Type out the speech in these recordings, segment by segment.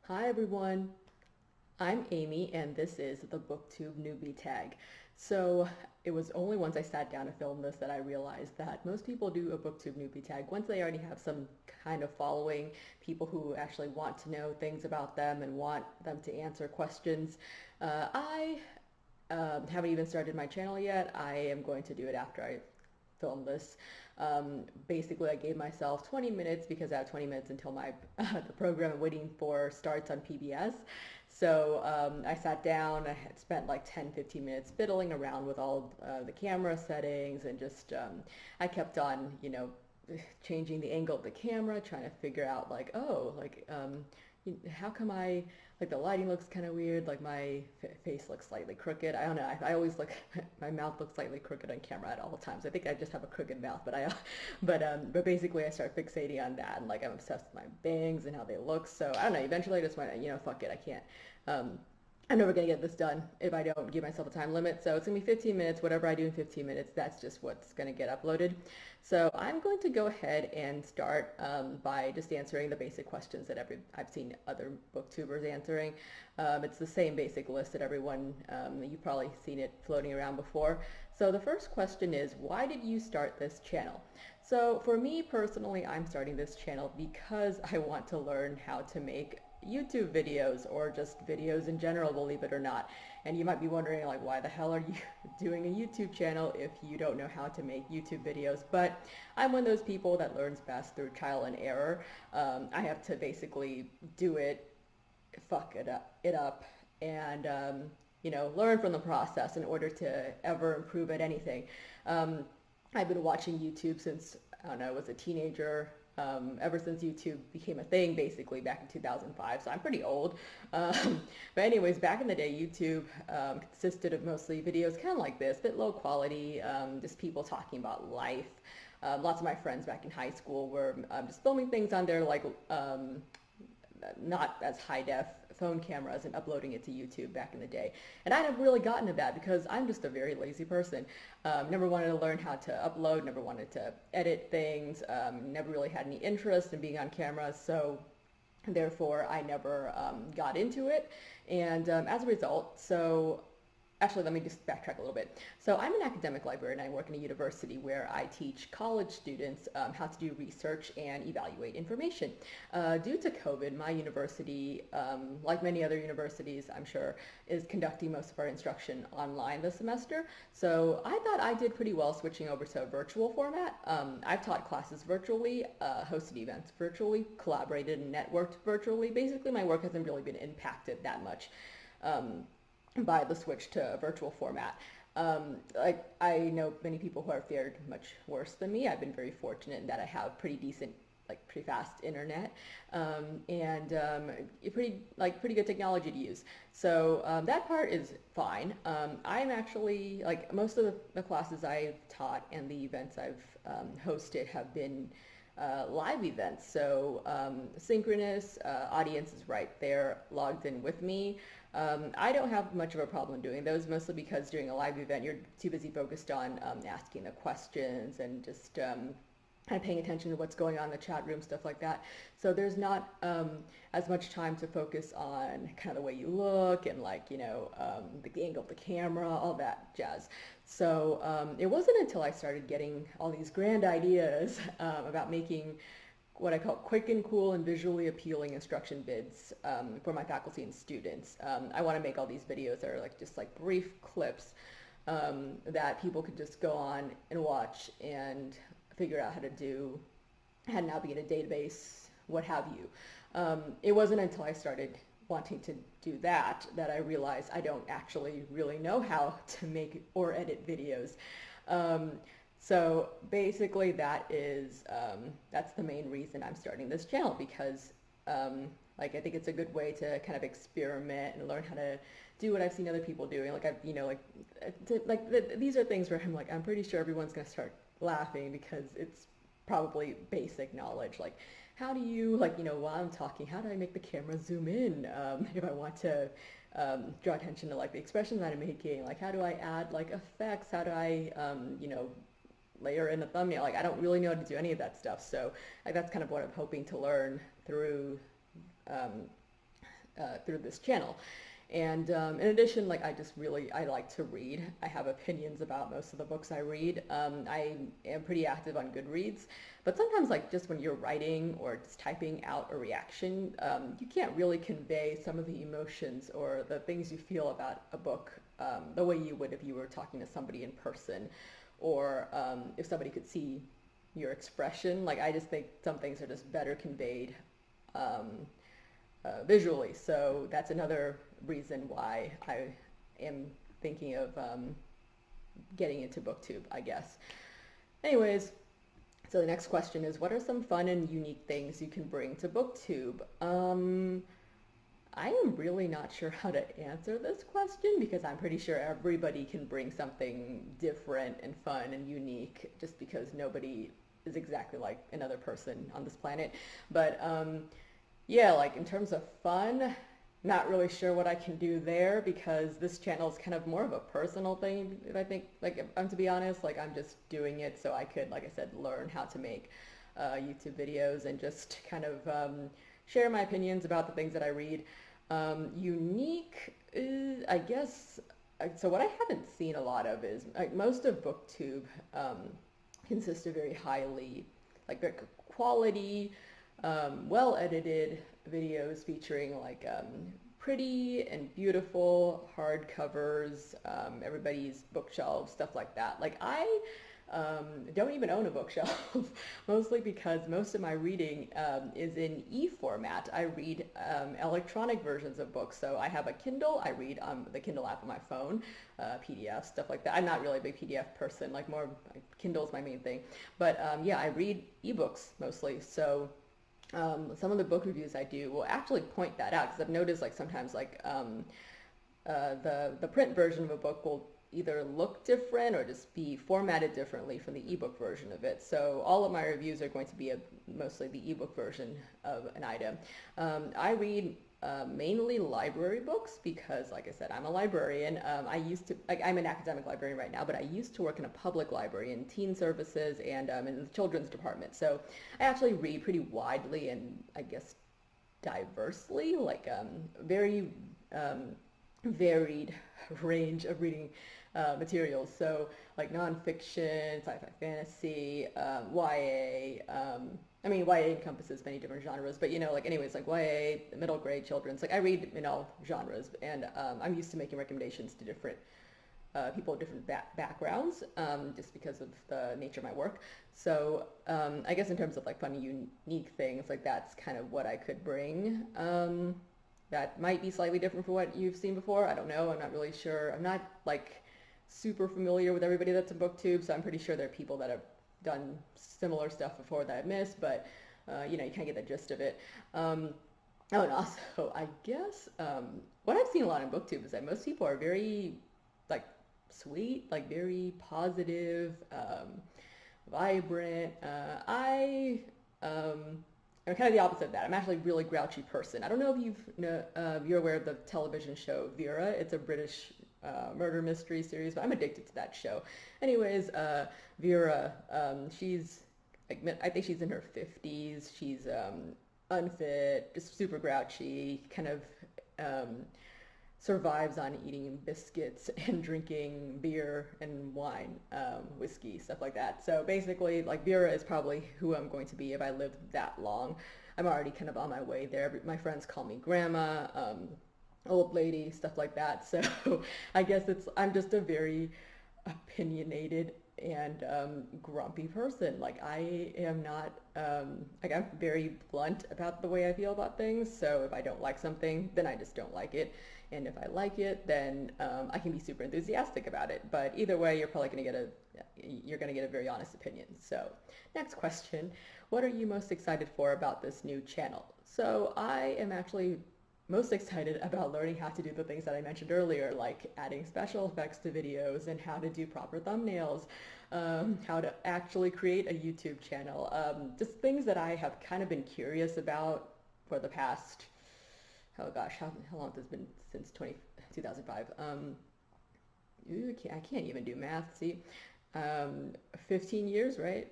Hi everyone, I'm Amy and this is the Booktube Newbie Tag. So it was only once I sat down to film this that I realized that most people do a Booktube Newbie Tag once they already have some kind of following, people who actually want to know things about them and want them to answer questions. I haven't even started my channel yet. I am going to do it after I film this. Basically, I gave myself 20 minutes because I have 20 minutes until my the program I'm waiting for starts on PBS. So I sat down, I had spent like 10, 15 minutes fiddling around with all the camera settings and just I kept on, changing the angle of the camera, trying to figure out like, oh, like how come like the lighting looks kind of weird, like my face looks slightly crooked. I don't know. I always look, my mouth looks slightly crooked on camera at all times. I think I just have a crooked mouth, but basically I start fixating on that and like I'm obsessed with my bangs and how they look. So I don't know. Eventually I just went, fuck it, I can't. Um, I'm never gonna get this done if I don't give myself a time limit. So it's gonna be 15 minutes. Whatever I do in 15 minutes, that's just what's gonna get uploaded. So I'm going to go ahead and start by just answering the basic questions that I've seen other booktubers answering. It's the same basic list that everyone, you've probably seen it floating around before. So the first question is, why did you start this channel? So for me personally, I'm starting this channel because I want to learn how to make YouTube videos or just videos in general, believe it or not. And you might be wondering, like, why the hell are you doing a YouTube channel if you don't know how to make YouTube videos? But I'm one of those people that learns best through trial and error. I have to basically do it, fuck it up and learn from the process in order to ever improve at anything. I've been watching YouTube since, I don't know, I was a teenager, ever since YouTube became a thing, basically back in 2005. So I'm pretty old. But anyways, back in the day, YouTube consisted of mostly videos kind of like this, bit low quality, just people talking about life. Lots of my friends back in high school were just filming things on their like not as high def phone cameras and uploading it to YouTube back in the day. And I never really gotten to that because I'm just a very lazy person. Never wanted to learn how to upload, never wanted to edit things, never really had any interest in being on camera. So therefore I never got into it. And as a result, so actually, let me just backtrack a little bit. So I'm an academic librarian. I work in a university where I teach college students how to do research and evaluate information. Due to COVID, my university, like many other universities, I'm sure, is conducting most of our instruction online this semester. So I thought I did pretty well switching over to a virtual format. I've taught classes virtually, hosted events virtually, collaborated and networked virtually. Basically, my work hasn't really been impacted that much. By the switch to a virtual format. Like I know many people who have fared much worse than me. I've been very fortunate in that I have pretty decent, like pretty fast internet, and pretty good technology to use. So that part is fine. I'm actually like most of the classes I've taught and the events I've hosted have been live events. So synchronous, audience is right there logged in with me. I don't have much of a problem doing those, mostly because during a live event you're too busy focused on asking the questions and just kind of paying attention to what's going on in the chat room, stuff like that. So there's not as much time to focus on kind of the way you look and like, the angle of the camera, all that jazz. So it wasn't until I started getting all these grand ideas about making what I call quick and cool and visually appealing instruction vids for my faculty and students. I want to make all these videos that are like just like brief clips that people could just go on and watch and figure out how to do, how to navigate a database, what have you. It wasn't until I started wanting to do that that I realized I don't actually really know how to make or edit videos. So basically that's the main reason I'm starting this channel because like I think it's a good way to kind of experiment and learn how to do what I've seen other people doing. Like these are things where I'm like, I'm pretty sure everyone's gonna start laughing because it's probably basic knowledge. Like how do you, while I'm talking, how do I make the camera zoom in if I want to draw attention to like the expression that I'm making? Like how do I add like effects? How do I, layer in the thumbnail? Like I don't really know how to do any of that stuff. So like, that's kind of what I'm hoping to learn through through this channel. And in addition, like I like to read. I have opinions about most of the books I read. I am pretty active on Goodreads, but sometimes like just when you're writing or just typing out a reaction, you can't really convey some of the emotions or the things you feel about a book the way you would if you were talking to somebody in person, or if somebody could see your expression. Like I just think some things are just better conveyed visually. So that's another reason why I am thinking of getting into Booktube, I guess. Anyways, so the next question is, what are some fun and unique things you can bring to Booktube? I am really not sure how to answer this question because I'm pretty sure everybody can bring something different and fun and unique, just because nobody is exactly like another person on this planet. But yeah, like in terms of fun, not really sure what I can do there because this channel is kind of more of a personal thing. I think, like, if I'm to be honest, like I'm just doing it so I could, like I said, learn how to make YouTube videos and just kind of share my opinions about the things that I read. Unique, I guess. So what I haven't seen a lot of is like most of BookTube consists of very highly, like very quality, well edited videos featuring like pretty and beautiful hardcovers, everybody's bookshelves, stuff like that. Like I don't even own a bookshelf, mostly because most of my reading is in e-format. I read electronic versions of books. So I have a Kindle, I read the Kindle app on my phone, PDF, stuff like that. I'm not really a big PDF person, like more Kindle's my main thing. But yeah, I read ebooks mostly. So some of the book reviews I do will actually point that out because I've noticed like sometimes like the print version of a book will either look different or just be formatted differently from the ebook version of it. So all of my reviews are going to be mostly the ebook version of an item. I read mainly library books because, like I said, I'm a librarian. I used to, like, I'm an academic librarian right now, but I used to work in a public library in teen services and in the children's department. So I actually read pretty widely and I guess diversely, like very varied range of reading materials. So like nonfiction, sci-fi, fantasy, YA. I mean, YA encompasses many different genres, but you know, like anyways, like YA, middle grade, children's. Like I read in all genres, and I'm used to making recommendations to different people with different backgrounds, just because of the nature of my work. So I guess in terms of like funny, unique things, like that's kind of what I could bring. That might be slightly different from what you've seen before. I don't know. I'm not really sure. I'm not like super familiar with everybody that's in BookTube, so I'm pretty sure there are people that have done similar stuff before that I've missed, but you know, you kind of get the gist of it. Oh, and also, I guess what I've seen a lot in BookTube is that most people are very like sweet, like very positive, vibrant. I'm kind of the opposite of that. I'm actually a really grouchy person. I don't know if you're aware of the television show Vera. It's a British murder mystery series, but I'm addicted to that show. Anyways, Vera, she's, like, I think she's in her 50s. She's unfit, just super grouchy, kind of survives on eating biscuits and drinking beer and wine, whiskey, stuff like that. So basically, like, Vera is probably who I'm going to be if I live that long. I'm already kind of on my way there. My friends call me grandma, old lady, stuff like that. So I guess I'm just a very opinionated and grumpy person. Like I am not, like I'm very blunt about the way I feel about things. So if I don't like something, then I just don't like it. And if I like it, then I can be super enthusiastic about it. But either way, you're probably going to get a very honest opinion. So next question, what are you most excited for about this new channel? So I am actually most excited about learning how to do the things that I mentioned earlier, like adding special effects to videos and how to do proper thumbnails, how to actually create a YouTube channel, just things that I have kind of been curious about for the past, oh gosh, how long has this been? Since 2005. I can't even do math, see? um, 15 years, right?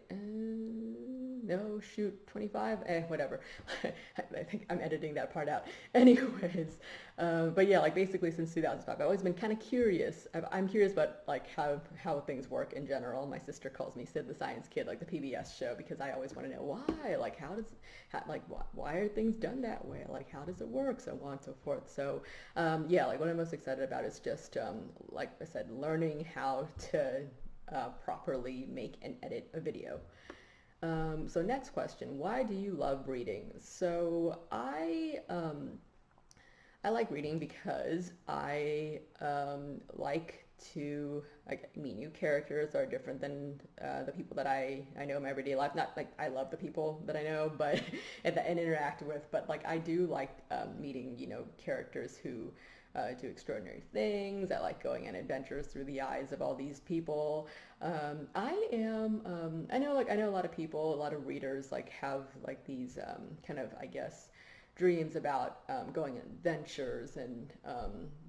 No, shoot, 25, whatever. I think I'm editing that part out. Anyways, but yeah, like basically since 2005, I've always been kind of curious. I'm curious about like how things work in general. My sister calls me Sid the Science Kid, like the PBS show, because I always want to know why, like why are things done that way? Like how does it work? So on and so forth. So yeah, like what I'm most excited about is just like I said, learning how to properly make and edit a video. So next question, why do you love reading? So I like reading because I like to like meet new characters that are different than the people that I know in my everyday life. Not like I love the people that I know, but and interact with, but like I do like meeting characters who do extraordinary things. I like going on adventures through the eyes of all these people. I know a lot of people, a lot of readers like have like these kind of, I guess, dreams about going on adventures and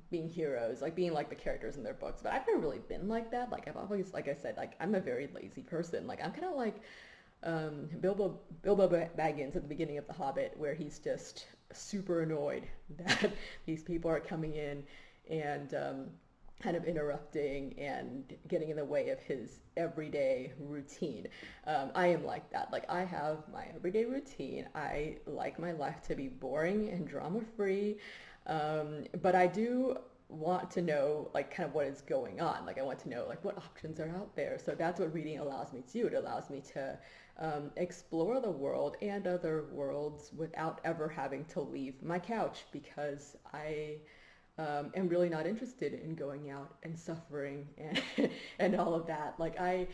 being heroes, like being like the characters in their books. But I've never really been like that. Like I've always, like I said, like I'm a very lazy person. Like I'm kind of like Bilbo Baggins at the beginning of The Hobbit, where he's just super annoyed that these people are coming in and kind of interrupting and getting in the way of his everyday routine. I am like that. Like I have my everyday routine. I like my life to be boring and drama free, but I do want to know like kind of what is going on. Like I want to know like what options are out there. So that's what reading allows me to do. It allows me to explore the world and other worlds without ever having to leave my couch, because I am really not interested in going out and suffering and and all of that. Like I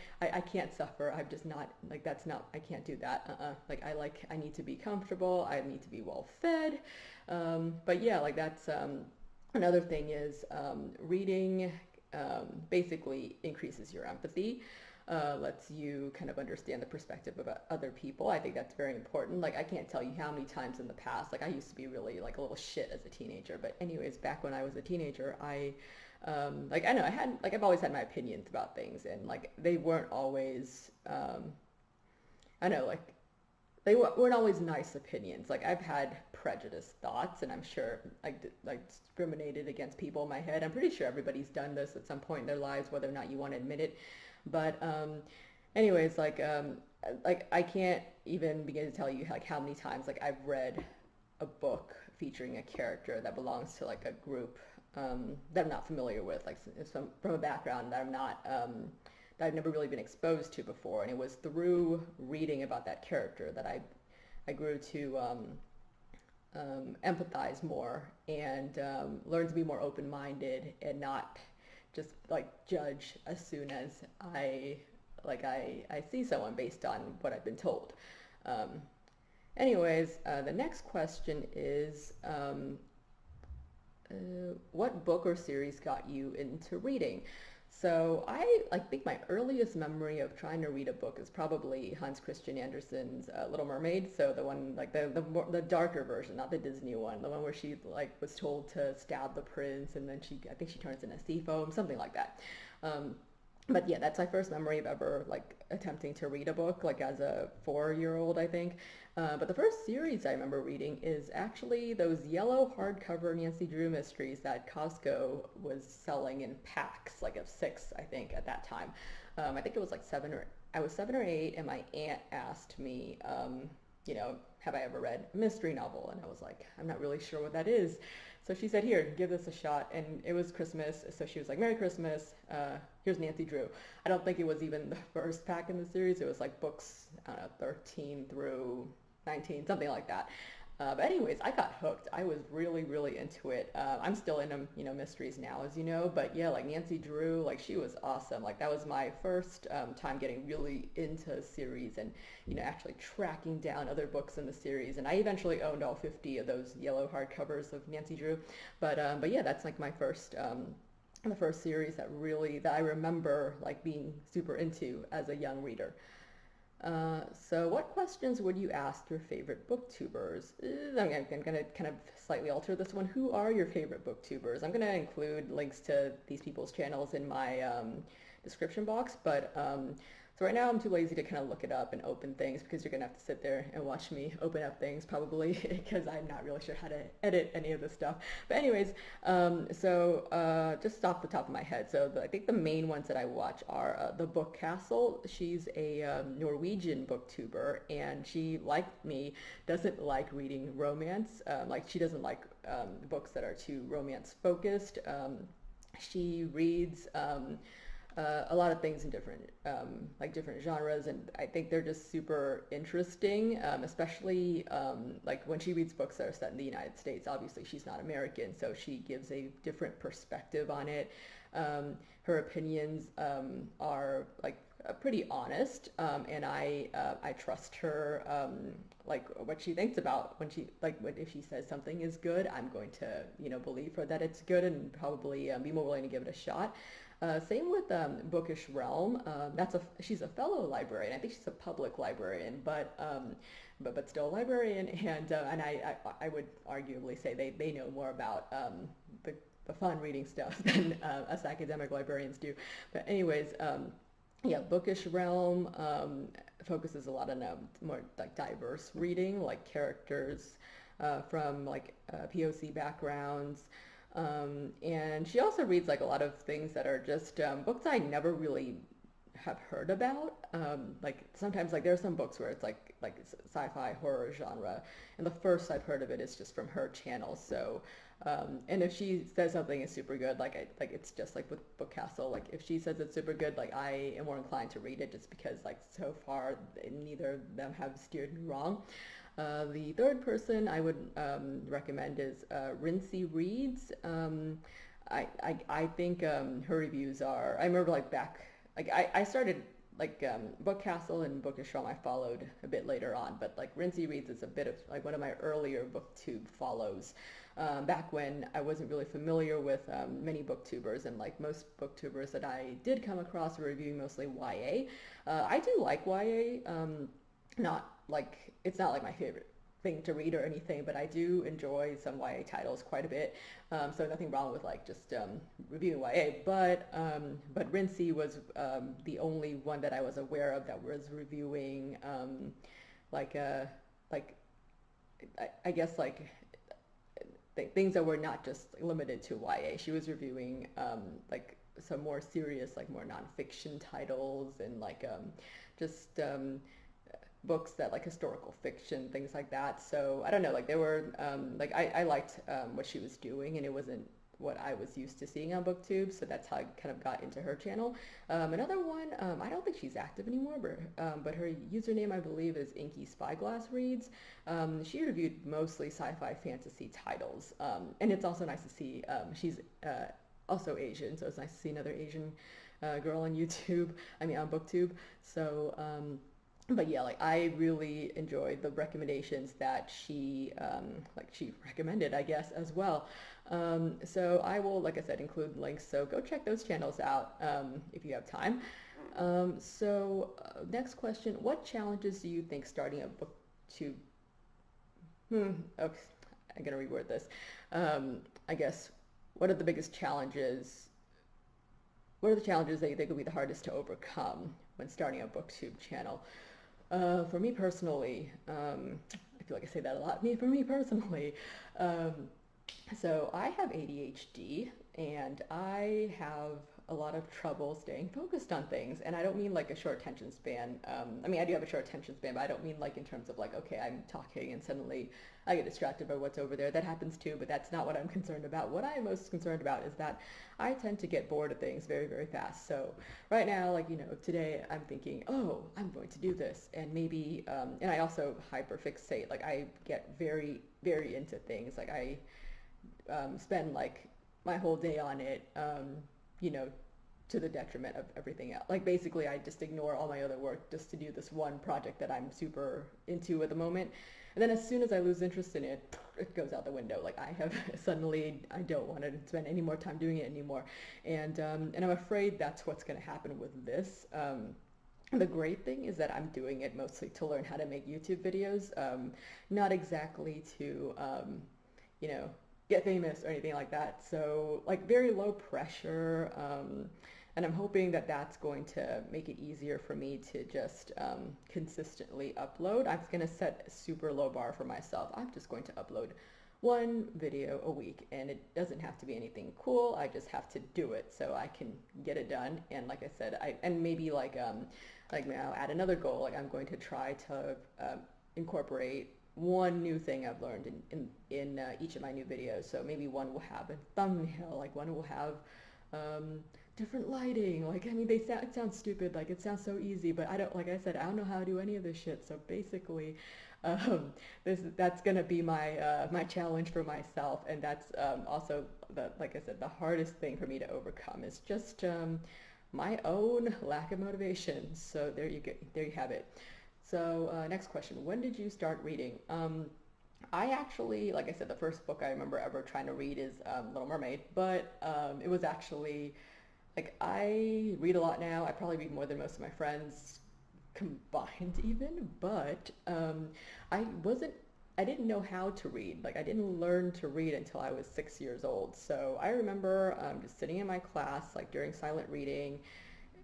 can't suffer. I'm just not like that's not I can't do that. Like I need to be comfortable. I need to be well fed. But yeah, like that's another thing is reading basically increases your empathy. Lets you kind of understand the perspective of other people. I think that's very important. Like I can't tell you how many times in the past, like I used to be really like a little shit as a teenager, but anyways, back when I was a teenager, like I know I had like I've always had my opinions about things, and like they weren't always I know like weren't always nice opinions. Like I've had prejudiced thoughts, and I'm sure like discriminated against people in my head. I'm pretty sure everybody's done this at some point in their lives, whether or not you want to admit it. But anyways, like I can't even begin to tell you like how many times like I've read a book featuring a character that belongs to like a group that I'm not familiar with, like from a background that I'm not that I've never really been exposed to before, and it was through reading about that character that I grew to empathize more and learn to be more open-minded and not just like judge as soon as I see someone based on what I've been told. Anyways, the next question is what book or series got you into reading? So I think my earliest memory of trying to read a book is probably Hans Christian Andersen's Little Mermaid. So the one like the darker version, not the Disney one, the one where she like was told to stab the prince, and then I think she turns into sea foam, something like that. But yeah, that's my first memory of ever like attempting to read a book, like as a 4-year-old, I think. But the first series I remember reading is actually those yellow hardcover Nancy Drew mysteries that Costco was selling in packs, like of 6, I think, at that time. I think it was like I was 7 or 8, and my aunt asked me, have I ever read a mystery novel? And I was like, I'm not really sure what that is. So she said, here, give this a shot. And it was Christmas, so she was like, Merry Christmas, here's Nancy Drew. I don't think it was even the first pack in the series. It was like books, I don't know, 13 through 19, something like that. But anyways, I got hooked. I was really, really into it. I'm still into, mysteries now, as you know. But yeah, like Nancy Drew, like she was awesome. Like that was my first time getting really into a series and, actually tracking down other books in the series. And I eventually owned all 50 of those yellow hardcovers of Nancy Drew. But yeah, that's like my first, the first series that I remember like being super into as a young reader. So what questions would you ask your favorite booktubers? I'm going to kind of slightly alter this one. Who are your favorite booktubers? I'm going to include links to these people's channels in my description box, but so right now I'm too lazy to kind of look it up and open things because you're gonna have to sit there and watch me open up things probably because I'm not really sure how to edit any of this stuff. But anyways, just off the top of my head, so I think the main ones that I watch are the book Castle. She's a Norwegian booktuber, and she, like me, doesn't like reading romance. Like she doesn't like books that are too romance focused. She reads a lot of things in different like different genres, and I think they're just super interesting, especially like when she reads books that are set in the United States. Obviously she's not American, so she gives a different perspective on it. Her opinions are like pretty honest, and I trust her, like what she thinks about when she if she says something is good, I'm going to believe her that it's good and probably be more willing to give it a shot. Same with Bookish Realm. She's a fellow librarian. I think she's a public librarian, but still a librarian. And I would arguably say they know more about the fun reading stuff than us academic librarians do. But anyways, yeah, Bookish Realm focuses a lot on more like diverse reading, like characters from like POC backgrounds. And she also reads like a lot of things that are just books I never really have heard about. Like sometimes like there are some books where it's like sci-fi horror genre, and the first I've heard of it is just from her channel. So and if she says something is super good, like it's just like with Book Castle, like if she says it's super good, like I am more inclined to read it just because like so far neither of them have steered me wrong. The third person I would recommend is Rincey Reads. I think her reviews are. I remember like back, like I started like Book Castle and Bookish Realm I followed a bit later on, but like Rincey Reads is a bit of like one of my earlier booktube follows. Back when I wasn't really familiar with many booktubers, and like most booktubers that I did come across were reviewing mostly YA. I do like YA. Not like it's not like my favorite thing to read or anything, but I do enjoy some YA titles quite a bit. So nothing wrong with like just reviewing YA. But Rincey was the only one that I was aware of that was reviewing like like I guess like things that were not just limited to YA. She was reviewing like some more serious, like more nonfiction titles, and like just books that like historical fiction, things like that. So I don't know, like there were like I liked what she was doing, and it wasn't what I was used to seeing on Booktube, so that's how I kind of got into her channel. Another one, I don't think she's active anymore, but her username I believe is Inky Spyglass Reads. She reviewed mostly sci-fi fantasy titles, and it's also nice to see she's also Asian, so it's nice to see another Asian girl on YouTube. I mean on Booktube. So but yeah, like I really enjoyed the recommendations that she recommended, I guess, as well. So I will, like I said, include links. So go check those channels out if you have time. Next question: what challenges do you think starting a booktube? Okay, I'm gonna reword this. I guess what are the biggest challenges? What are the challenges that you think will be the hardest to overcome when starting a booktube channel? For me personally, I feel like I say that a lot. For me personally, so I have ADHD, and I have a lot of trouble staying focused on things. And I don't mean like a short attention span. I mean, I do have a short attention span, but I don't mean like in terms of like, okay, I'm talking and suddenly I get distracted by what's over there. That happens too, but that's not what I'm concerned about. What I'm most concerned about is that I tend to get bored of things very, very fast. So right now, like, today I'm thinking, oh, I'm going to do this. And maybe, and I also hyperfixate. Like I get very, very into things. Like I spend like my whole day on it, to the detriment of everything else. Like basically I just ignore all my other work just to do this one project that I'm super into at the moment. And then as soon as I lose interest in it, it goes out the window. Like I have suddenly, I don't want to spend any more time doing it anymore. And I'm afraid that's what's going to happen with this. The great thing is that I'm doing it mostly to learn how to make YouTube videos, not exactly to, get famous or anything like that. So like very low pressure. And I'm hoping that that's going to make it easier for me to just consistently upload. I'm going to set a super low bar for myself. I'm just going to upload one video a week, and it doesn't have to be anything cool. I just have to do it so I can get it done. And like I said, and maybe like now add another goal. Like I'm going to try to incorporate one new thing I've learned in each of my new videos. So maybe one will have a thumbnail, like one will have different lighting. Like, I mean, it sounds stupid, like it sounds so easy, but I don't, like I said, I don't know how to do any of this shit. So basically, that's gonna be my my challenge for myself, and that's also like I said, the hardest thing for me to overcome is just my own lack of motivation. So there you go, there you have it. So next question, when did you start reading? I actually, like I said, the first book I remember ever trying to read is Little Mermaid, but it was actually, like, I read a lot now. I probably read more than most of my friends combined even, but I wasn't, I didn't know how to read. Like, I didn't learn to read until I was 6 years old. So I remember just sitting in my class, like during silent reading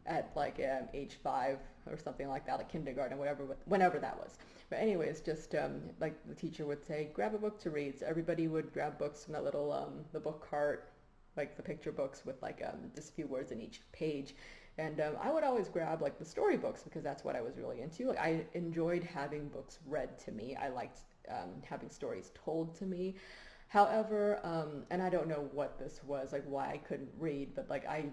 at like age 5 or something like that, like kindergarten, whatever, whenever that was. But anyways, just like the teacher would say, grab a book to read. So everybody would grab books from that little the book cart, like the picture books with like just a few words in each page. And I would always grab like the storybooks because that's what I was really into. Like I enjoyed having books read to me. I liked having stories told to me. However, and I don't know what this was, like why I couldn't read, but like I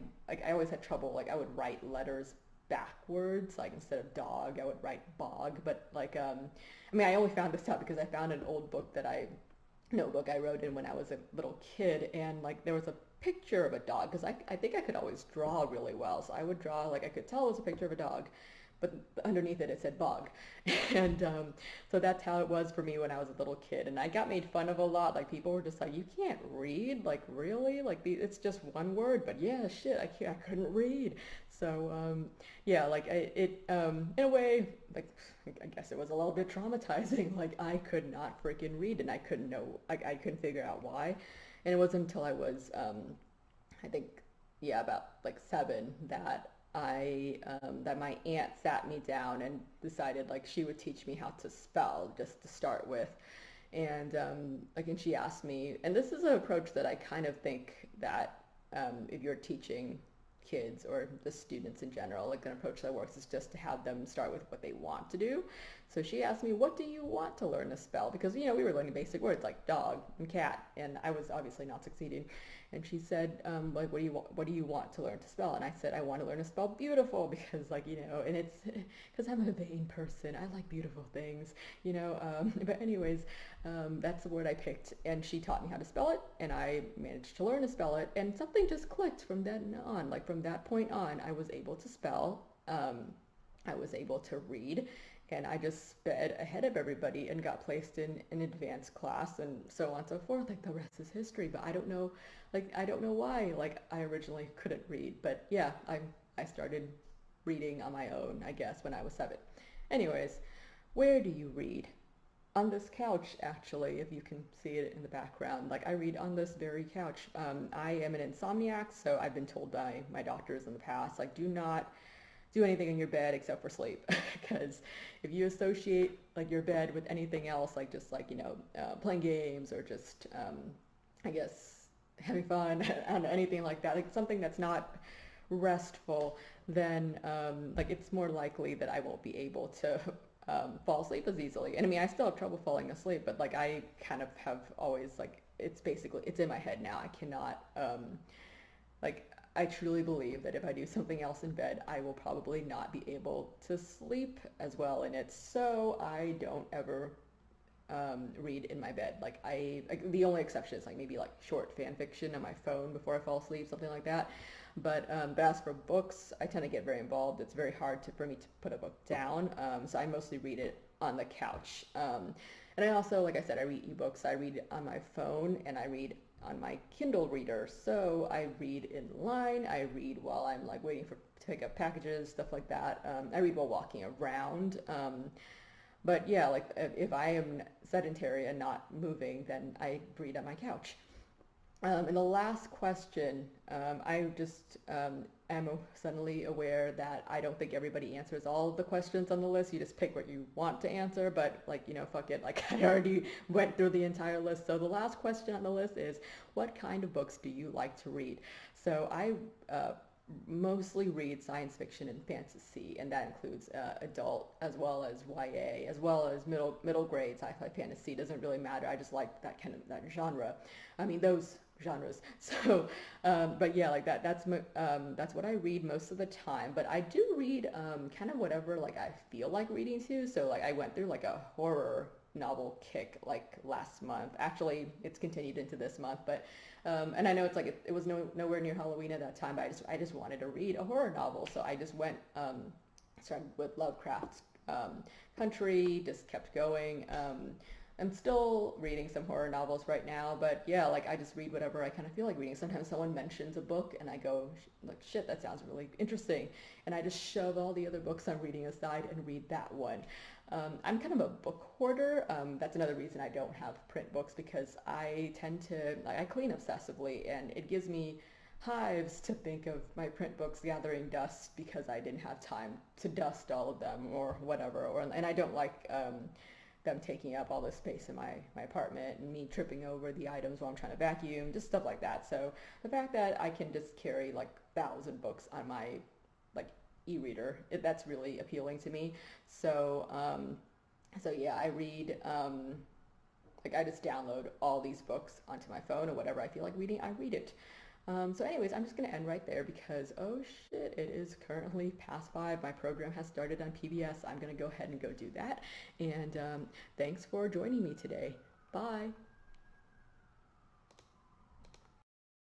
always had trouble. Like I would write letters backwards, like instead of dog, I would write bog. But like, I mean, I only found this out because I found an old book notebook I wrote in when I was a little kid, and like there was a picture of a dog because I think I could always draw really well, so I would draw, like I could tell it was a picture of a dog, but underneath it said bog. And so that's how it was for me when I was a little kid, and I got made fun of a lot. Like people were just like, you can't read, like really, like it's just one word. But yeah, shit, I couldn't read. So yeah, like in a way, like I guess it was a little bit traumatizing. Like I could not freaking read, and I couldn't know, I couldn't figure out why. And it wasn't until I was I think, yeah, about like 7 that that my aunt sat me down and decided like she would teach me how to spell just to start with. And like, and she asked me, and this is an approach that I kind of think that if you're teaching kids or the students in general, like an approach that works is just to have them start with what they want to do. So she asked me, what do you want to learn to spell? Because, you know, we were learning basic words like dog and cat, and I was obviously not succeeding. And she said, like, what do you want to learn to spell? And I said, I want to learn to spell beautiful because, like, you know, and it's because I'm a vain person. I like beautiful things, you know. But anyways, that's the word I picked, and she taught me how to spell it, and I managed to learn to spell it, and something just clicked from then on. Like from that point on, I was able to spell. I was able to read, and I just sped ahead of everybody and got placed in an advanced class and so on and so forth. Like the rest is history, but I don't know, like I don't know why, like I originally couldn't read, but yeah, I started reading on my own, I guess, when I was 7. Anyways, where do you read? On this couch, actually, if you can see it in the background. Like I read on this very couch. I am an insomniac, so I've been told by my doctors in the past, like, do not do anything in your bed except for sleep, because if you associate like your bed with anything else, like just like, you know, playing games or just I guess having fun and anything like that, like something that's not restful, then like it's more likely that I won't be able to fall asleep as easily. And I mean, I still have trouble falling asleep, but like I kind of have always, like, it's basically, it's in my head now. I cannot like, I truly believe that if I do something else in bed, I will probably not be able to sleep as well in it. So I don't ever read in my bed. Like the only exception is like maybe like short fan fiction on my phone before I fall asleep, something like that. But as for books, I tend to get very involved. It's very hard for me to put a book down. So I mostly read it on the couch. And I also, like I said, I read ebooks. I read on my phone, and I read on my Kindle reader. So I read in line. I read while I'm like waiting to pick up packages, stuff like that. I read while walking around. But yeah, like if I am sedentary and not moving, then I read on my couch. And the last question, I just am suddenly aware that I don't think everybody answers all of the questions on the list. You just pick what you want to answer, but like, you know, fuck it. Like I already went through the entire list. So the last question on the list is, what kind of books do you like to read? So I mostly read science fiction and fantasy, and that includes adult as well as YA, as well as middle grade sci-fi fantasy. Doesn't really matter. I just like that kind of that genre. I mean those genres. So, but yeah, like that's what I read most of the time. But I do read kind of whatever like I feel like reading too. So like I went through like a horror novel kick like last month. Actually, it's continued into this month, but and I know it's like it was nowhere near Halloween at that time, but I just wanted to read a horror novel, so I just went started with Lovecraft's Country, just kept going. I'm still reading some horror novels right now, but yeah, like I just read whatever I kind of feel like reading. Sometimes someone mentions a book and I go like, shit, that sounds really interesting, and I just shove all the other books I'm reading aside and read that one. I'm kind of a book hoarder. That's another reason I don't have print books because I tend to, like, I clean obsessively and it gives me hives to think of my print books gathering dust because I didn't have time to dust all of them or whatever. And I don't like them taking up all the space in my apartment and me tripping over the items while I'm trying to vacuum, just stuff like that. So the fact that I can just carry like 1,000 books on my like e-reader, that's really appealing to me. So so yeah, I read like I just download all these books onto my phone or whatever I feel like reading, I read it. So anyways, I'm just going to end right there because, oh shit, it is currently past 5. My program has started on PBS. I'm going to go ahead and go do that. And thanks for joining me today. Bye.